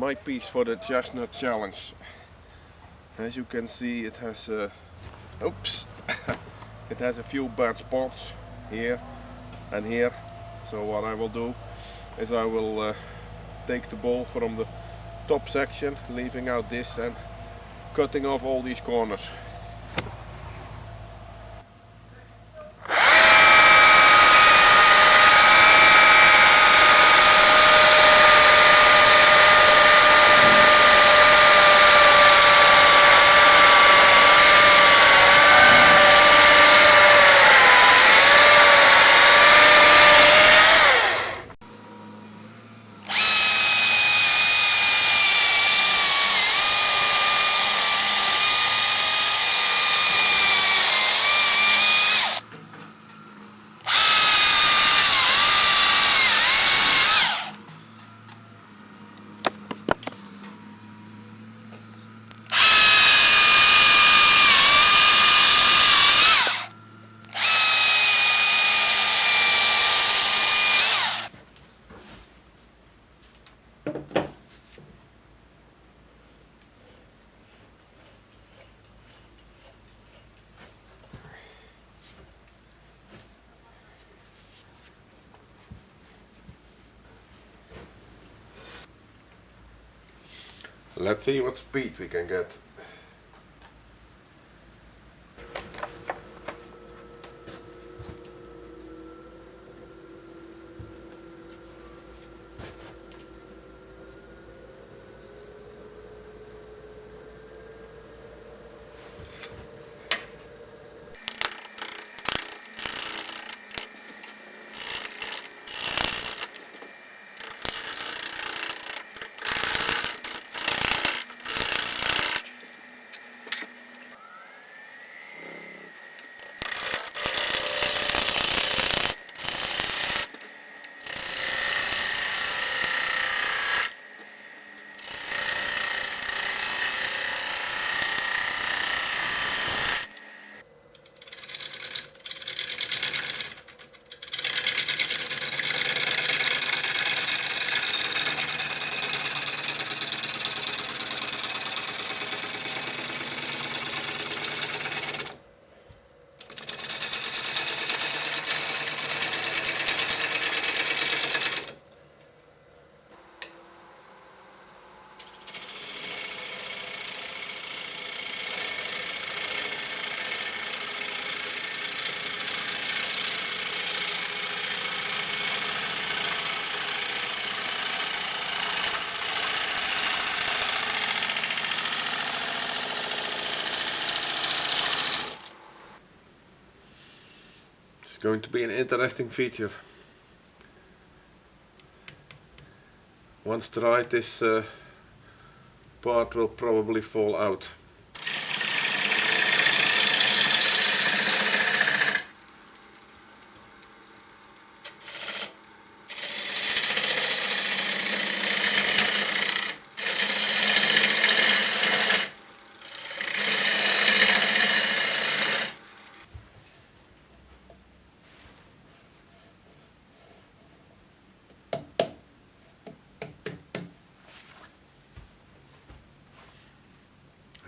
my piece for the Chestnut Challenge. As you can see, it has oops, it has a few bad spots here and here. So what I will do is I will take the bowl from the top section, leaving out this and cutting off all these corners. Let's see what speed we can get. It's going to be an interesting feature. Once dried, this part will probably fall out.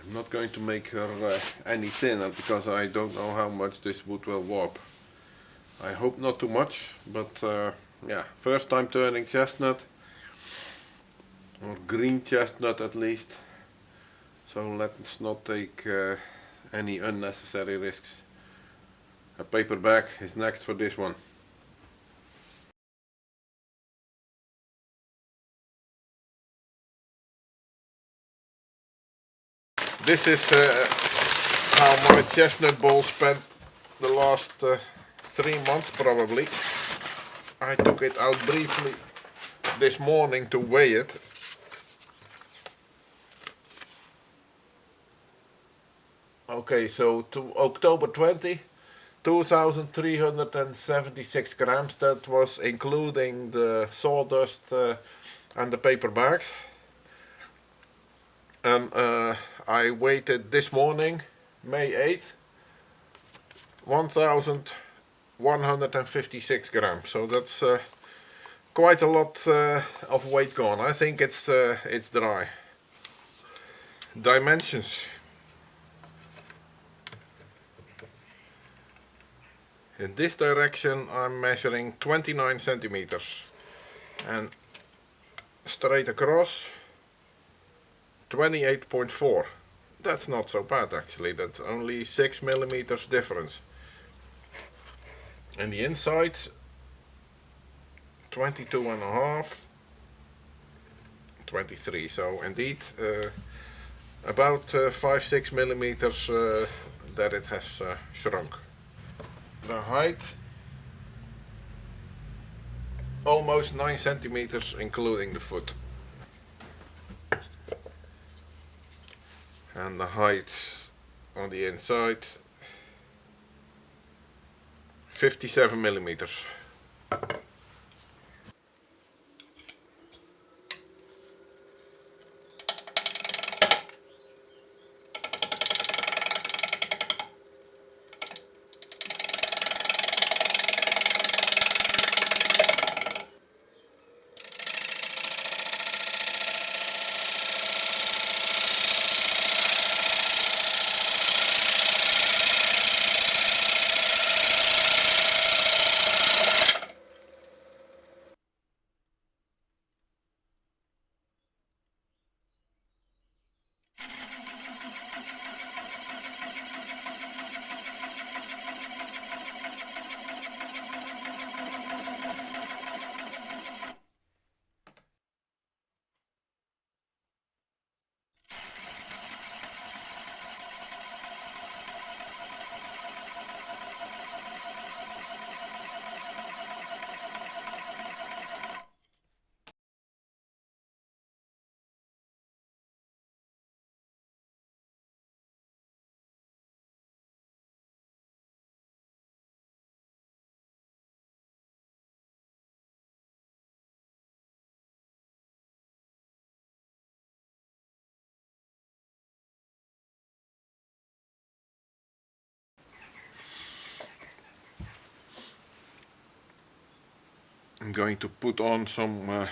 I'm not going to make her any thinner because I don't know how much this wood will warp. I hope not too much, but yeah, first time turning chestnut, or green chestnut at least, so let's not take any unnecessary risks. A paper bag is next for this one. This is how my chestnut bowl spent the last 3 months probably. I took it out briefly this morning to weigh it. Okay, so to October 20, 2,376 grams. That was including the sawdust and the paper bags. And I weighed it this morning, May 8th, 1,156 grams. So that's quite a lot of weight gone. I think it's dry. Dimensions. In this direction I'm measuring 29 centimeters and straight across 28.4. That's not so bad actually, that's only 6 millimeters difference. And the inside 22.5, 23, so indeed about 5-6 millimeters that it has shrunk. The height almost 9 centimeters including the foot. And the height on the inside 57 millimeters. I'm going to put on some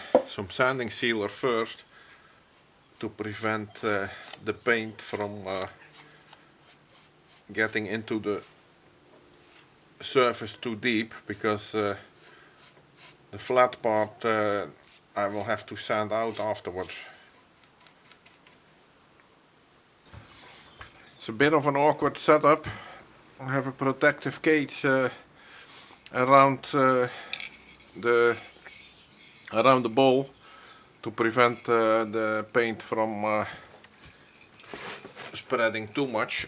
sanding sealer first to prevent the paint from getting into the surface too deep, because the flat part I will have to sand out afterwards. It's a bit of an awkward setup. I have a protective cage around the bowl to prevent the paint from spreading too much.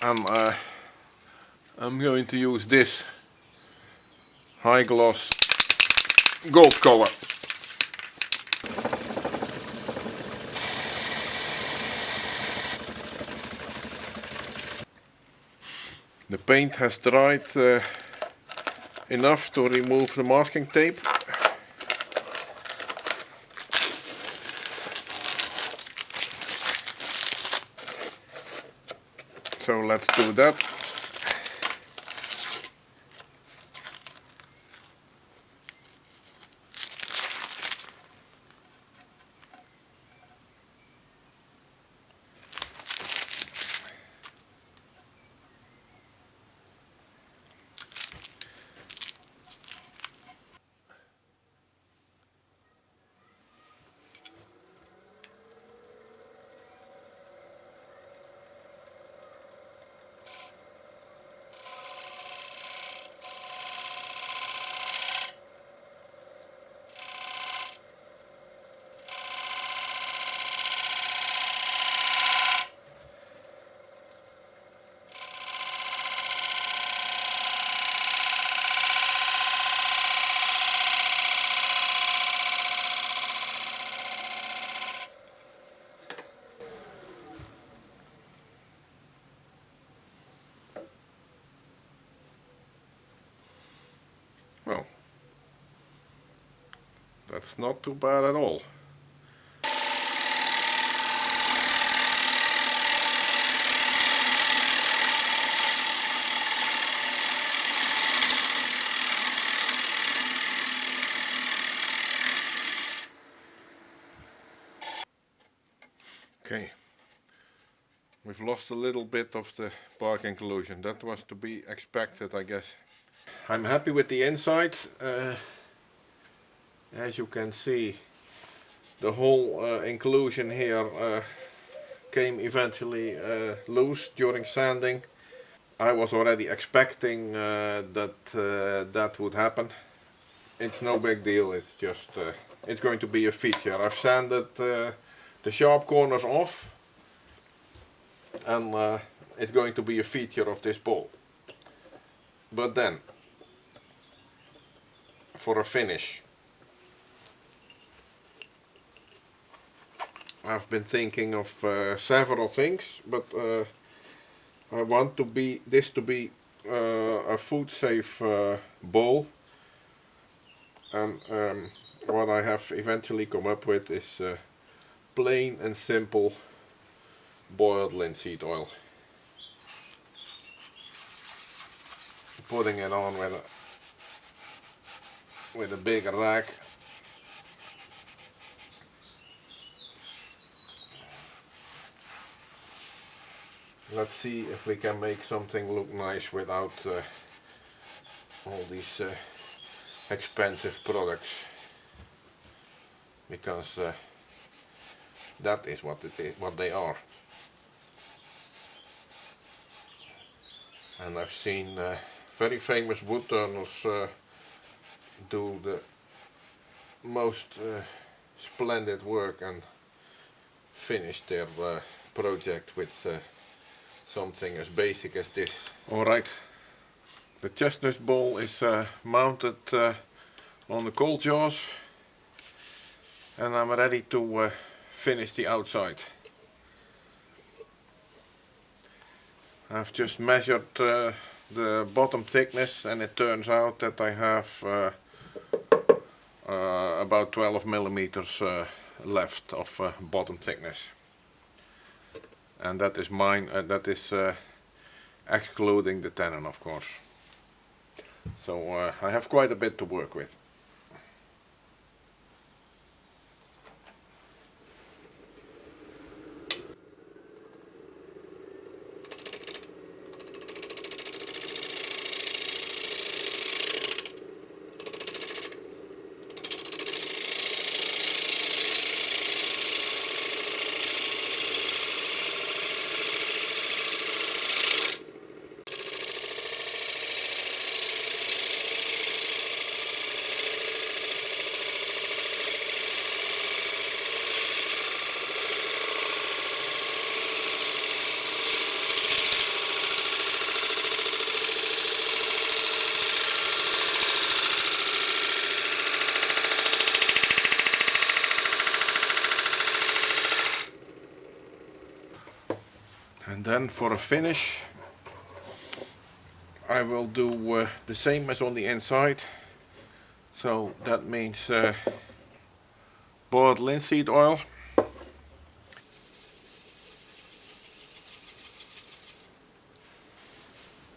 I'm going to use this high gloss gold color. The paint has dried enough to remove the masking tape. So let's do that. Well, that's not too bad at all. We've lost a little bit of the bark inclusion. That was to be expected, I guess. I'm happy with the inside. As you can see, the whole inclusion here came eventually loose during sanding. I was already expecting that would happen. It's no big deal, it's just it's going to be a feature. I've sanded the sharp corners off, and it's going to be a feature of this bowl. But then, for a finish, I've been thinking of several things, but I want this to be a food safe bowl, and what I have eventually come up with is plain and simple boiled linseed oil. Putting it on with a big rag. Let's see if we can make something look nice without all these expensive products, because that is what they are. And I've seen very famous woodturners do the most splendid work and finish their project with something as basic as this. Alright, the chestnut bowl is mounted on the coal jaws, and I'm ready to finish the outside. I've just measured the bottom thickness, and it turns out that I have about 12 millimeters left of bottom thickness. And that is mine, that is excluding the tenon, of course. So I have quite a bit to work with. And then for a finish, I will do the same as on the inside. So that means boiled linseed oil,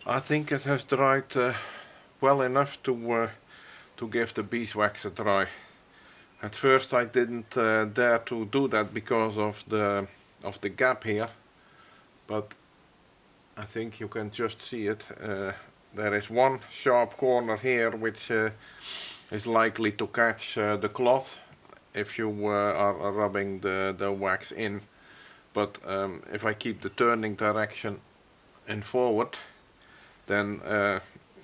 I think it has dried well enough to give the beeswax a try. At first I didn't dare to do that because of the gap here, but I think you can just see it. There is one sharp corner here which is likely to catch the cloth if you are rubbing the wax in, but if I keep the turning direction in forward, then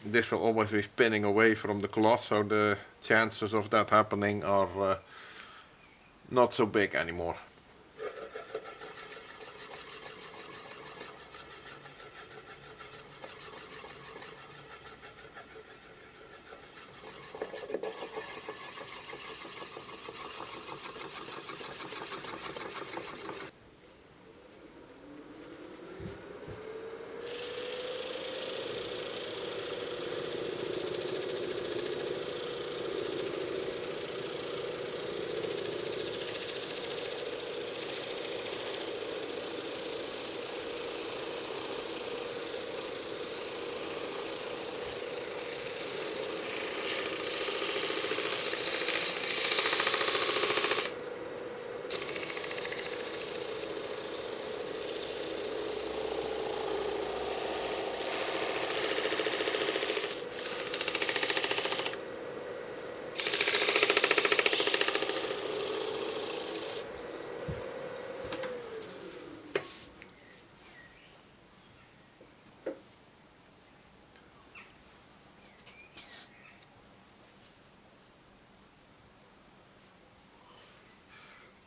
this will always be spinning away from the cloth, so the chances of that happening are not so big anymore.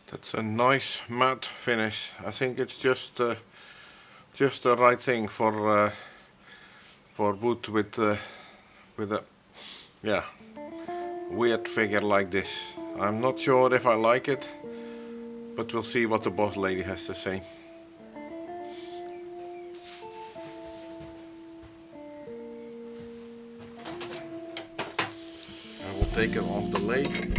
That's a nice matte finish. I think it's just the right thing for wood with a weird figure like this. I'm not sure if I like it, but we'll see what the boss lady has to say. I will take it off the lathe.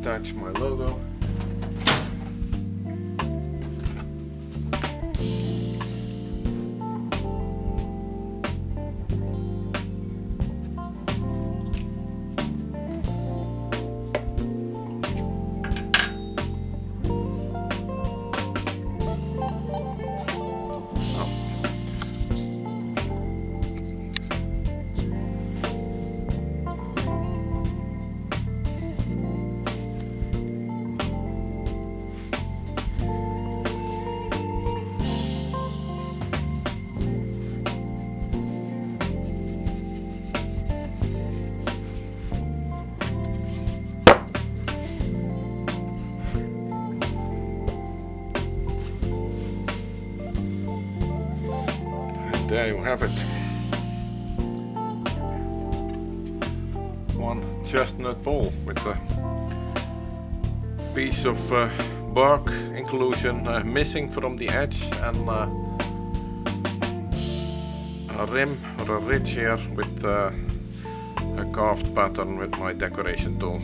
Attach my logo. There you have it. One chestnut pole with a piece of bark inclusion missing from the edge, and a rim or a ridge here with a carved pattern with my decoration tool,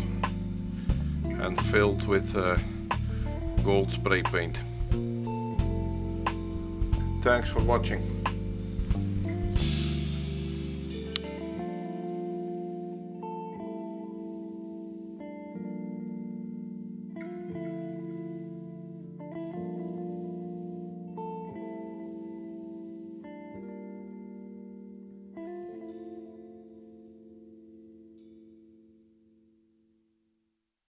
and filled with gold spray paint. Thanks for watching.